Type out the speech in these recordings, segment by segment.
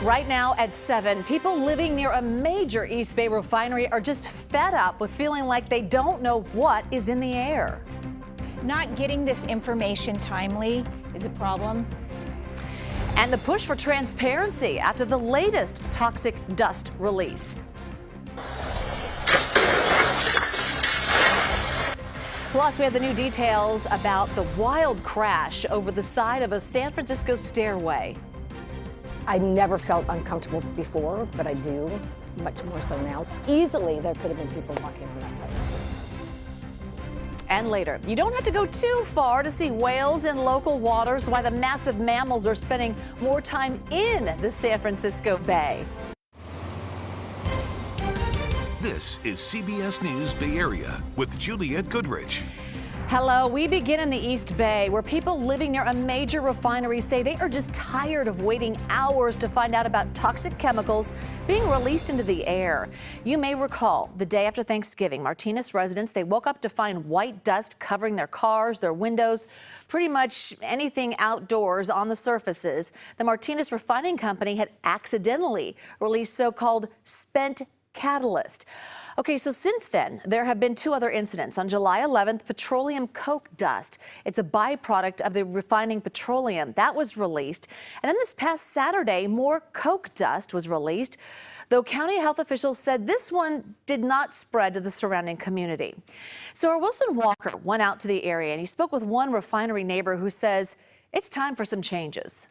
Right now at 7, people living near a major East Bay refinery are just fed up with feeling like they don't know what is in the air. Not getting this information timely is a problem. And the push for transparency after the latest toxic dust release. Plus, we have the new details about the wild crash over the side of a San Francisco stairway. I never felt uncomfortable before, but I do, much more so now. Easily, there could have been people walking on that side of the street. And later, you don't have to go too far to see whales in local waters, why the massive mammals are spending more time in the San Francisco Bay. This is CBS News Bay Area with Juliette Goodrich. Hello, we begin in the East Bay, where people living near a major refinery say they are just tired of waiting hours to find out about toxic chemicals being released into the air. You may recall the day after Thanksgiving, Martinez residents, they woke up to find white dust covering their cars, their windows, pretty much anything outdoors on the surfaces. The Martinez Refining Company had accidentally released so-called spent catalyst. Okay, so since then, there have been two other incidents. On July 11th, petroleum coke dust. It's a byproduct of the refining petroleum. That was released. And then this past Saturday, more coke dust was released, though county health officials said this one did not spread to the surrounding community. So our Wilson Walker went out to the area, and he spoke with one refinery neighbor who says it's time for some changes.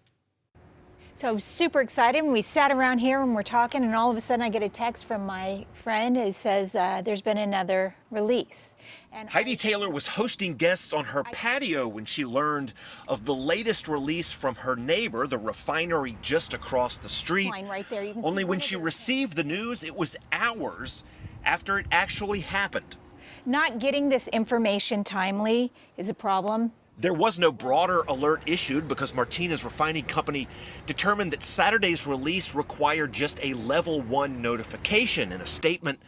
So I was super excited when we sat around here and we're talking, and all of a sudden I get a text from my friend who says there's been another release. And Heidi Taylor was hosting guests on her patio when she learned of the latest release from her neighbor, the refinery just across the street. Right there, you can Only see when she received the news, it was hours after it actually happened. Not getting this information timely is a problem. There was no broader alert issued because Martinez Refining Company determined that Saturday's release required just a level 1 notification. In a statement,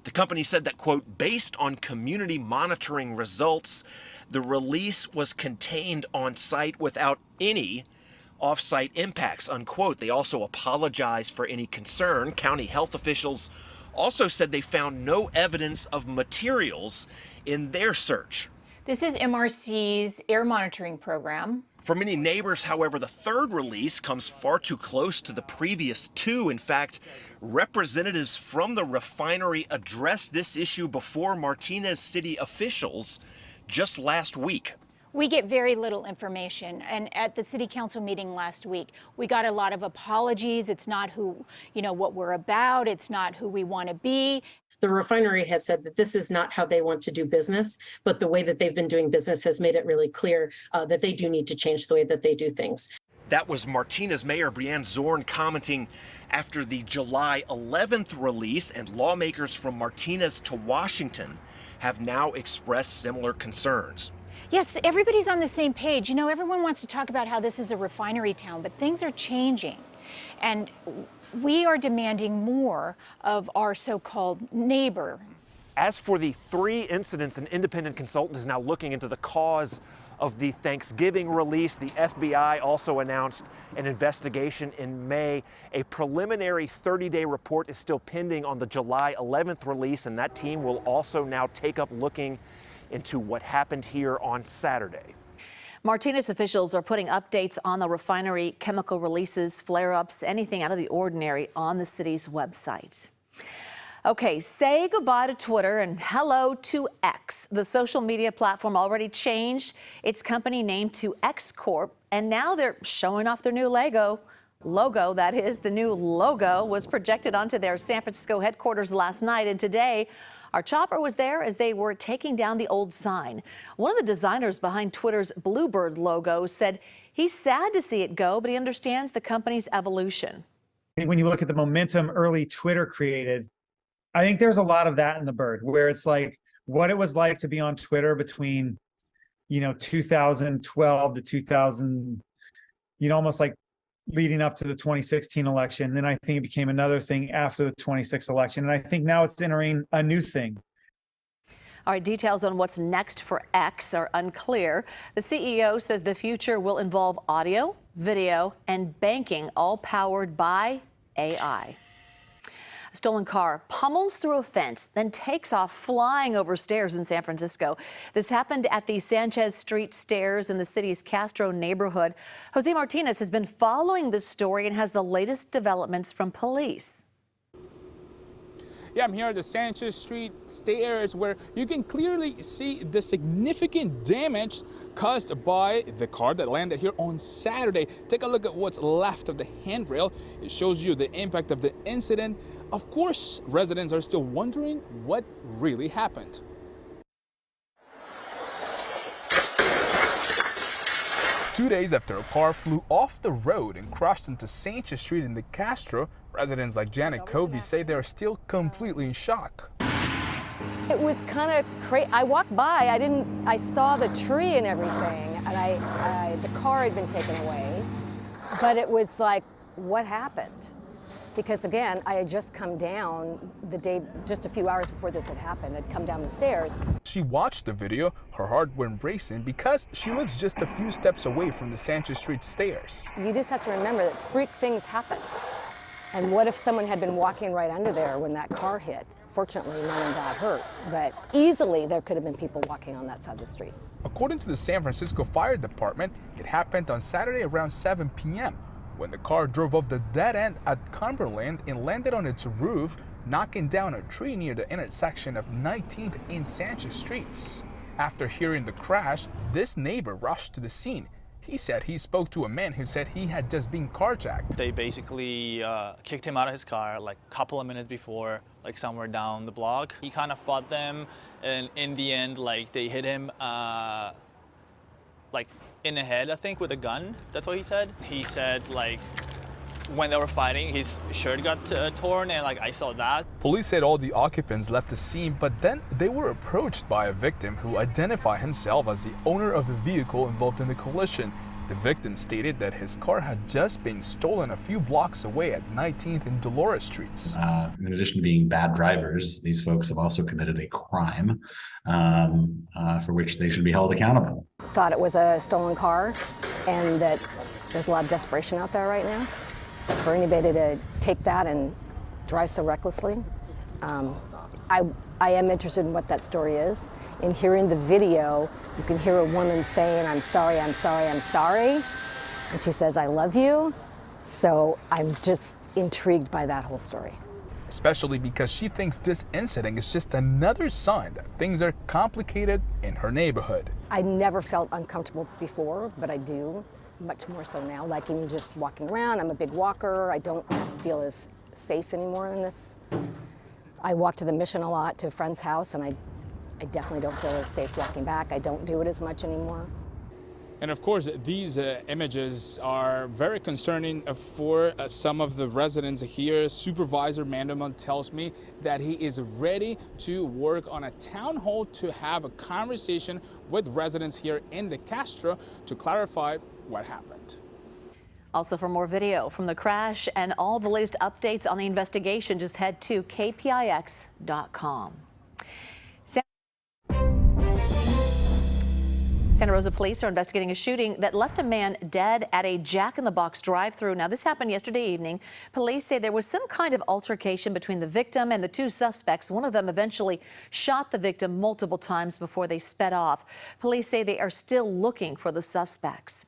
the company said that, quote, based on community monitoring results, the release was contained on site without any off-site impacts, unquote. They also apologized for any concern. County health officials also said they found no evidence of materials in their search. This is MRC's air monitoring program. For many neighbors, however, the third release comes far too close to the previous two. In fact, representatives from the refinery addressed this issue before Martinez city officials just last week. We get very little information, and at the city council meeting last week, we got a lot of apologies. It's not who, what we're about. It's not who we want to be. The refinery has said that this is not how they want to do business, but the way that they've been doing business has made it really clear that they do need to change the way that they do things. That was Martinez Mayor Brianne Zorn commenting after the July 11th release, and lawmakers from Martinez to Washington have now expressed similar concerns. Yes, everybody's on the same page. Everyone wants to talk about how this is a refinery town, but things are changing. And we are demanding more of our so-called neighbor. As for the three incidents, an independent consultant is now looking into the cause of the Thanksgiving release. The FBI also announced an investigation in May. A preliminary 30-day report is still pending on the July 11th release, and that team will also now take up looking into what happened here on Saturday. Martinez officials are putting updates on the refinery chemical releases, flare-ups, anything out of the ordinary on the city's website. Okay, say goodbye to Twitter and hello to X. The social media platform already changed its company name to X Corp, and now they're showing off their new logo. That is, the new logo was projected onto their San Francisco headquarters last night, and today our chopper was there as they were taking down the old sign. One of the designers behind Twitter's Bluebird logo said he's sad to see it go, but he understands the company's evolution. When you look at the momentum early Twitter created, I think there's a lot of that in the bird, where it's like what it was like to be on Twitter between, 2012 to 2000, almost like leading up to the 2016 election. Then I think it became another thing after the 26 election. And I think now it's entering a new thing. All right, details on what's next for X are unclear. The CEO says the future will involve audio, video, and banking, all powered by AI. A stolen car pummels through a fence, then takes off flying over stairs in San Francisco. This happened at the Sanchez Street stairs in the city's Castro neighborhood. Jose Martinez has been following this story and has the latest developments from police. Yeah, I'm here at the Sanchez Street stairs where you can clearly see the significant damage caused by the car that landed here on Saturday. Take a look at what's left of the handrail. It shows you the impact of the incident. Of course, residents are still wondering what really happened. Two days after a car flew off the road and crashed into Sanchez Street in the Castro, residents like Janet Covey say they're still completely in shock. It was kind of crazy. I walked by, I saw the tree and everything, and the car had been taken away, but it was like, what happened? Because again, I had just come down the day, just a few hours before this had happened. I'd come down the stairs. She watched the video, her heart went racing because she lives just a few steps away from the Sanchez Street stairs. You just have to remember that freak things happen. And what if someone had been walking right under there when that car hit? Fortunately, no one got hurt, but easily there could have been people walking on that side of the street. According to the San Francisco Fire Department, it happened on Saturday around 7 p.m. when the car drove off the dead end at Cumberland and landed on its roof, knocking down a tree near the intersection of 19th and Sanchez Streets. After hearing the crash, this neighbor rushed to the scene. He said he spoke to a man who said he had just been carjacked. They basically kicked him out of his car like a couple of minutes before, like somewhere down the block. He kind of fought them, and in the end, like they hit him like in the head, I think, with a gun. That's what he said. He said like when they were fighting, his shirt got torn, and like I saw that. Police said all the occupants left the scene, but then they were approached by a victim who identified himself as the owner of the vehicle involved in the collision. The victim stated that his car had just been stolen a few blocks away at 19th and Dolores Streets. In addition to being bad drivers, these folks have also committed a crime for which they should be held accountable. Thought it was a stolen car, and that there's a lot of desperation out there right now for anybody to take that and drive so recklessly. I am interested in what that story is. In hearing the video, you can hear a woman saying, "I'm sorry, I'm sorry, I'm sorry." And she says, "I love you." So I'm just intrigued by that whole story. Especially because she thinks this incident is just another sign that things are complicated in her neighborhood. I never felt uncomfortable before, but I do, much more so now. Like even just walking around, I'm a big walker. I don't feel as safe anymore in this. I walk to the Mission a lot, to a friend's house, and I definitely don't feel as safe walking back. I don't do it as much anymore. And of course, these images are very concerning for some of the residents here. Supervisor Mandelman tells me that he is ready to work on a town hall to have a conversation with residents here in the Castro to clarify what happened. Also, for more video from the crash and all the latest updates on the investigation, just head to KPIX.com. Santa Rosa police are investigating a shooting that left a man dead at a Jack in the Box drive-thru. Now, this happened yesterday evening. Police say there was some kind of altercation between the victim and the two suspects. One of them eventually shot the victim multiple times before they sped off. Police say they are still looking for the suspects.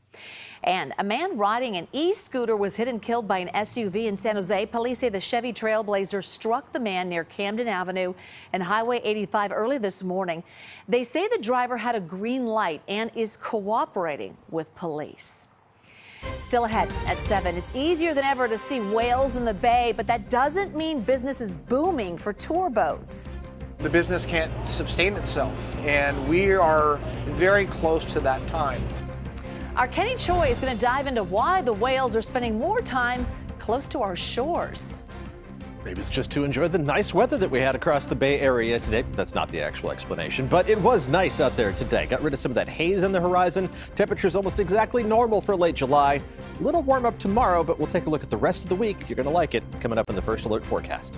And a man riding an e-scooter was hit and killed by an SUV in San Jose. Police say the Chevy Trailblazer struck the man near Camden Avenue and Highway 85 early this morning. They say the driver had a green light and is cooperating with police. Still ahead at 7, it's easier than ever to see whales in the bay, but that doesn't mean business is booming for tour boats. The business can't sustain itself, and we are very close to that time. Our Kenny Choi is going to dive into why the whales are spending more time close to our shores. Maybe it's just to enjoy the nice weather that we had across the Bay Area today. That's not the actual explanation, but it was nice out there today. Got rid of some of that haze on the horizon. Temperatures almost exactly normal for late July. A little warm up tomorrow, but we'll take a look at the rest of the week. You're going to like it. Coming up in the First Alert forecast.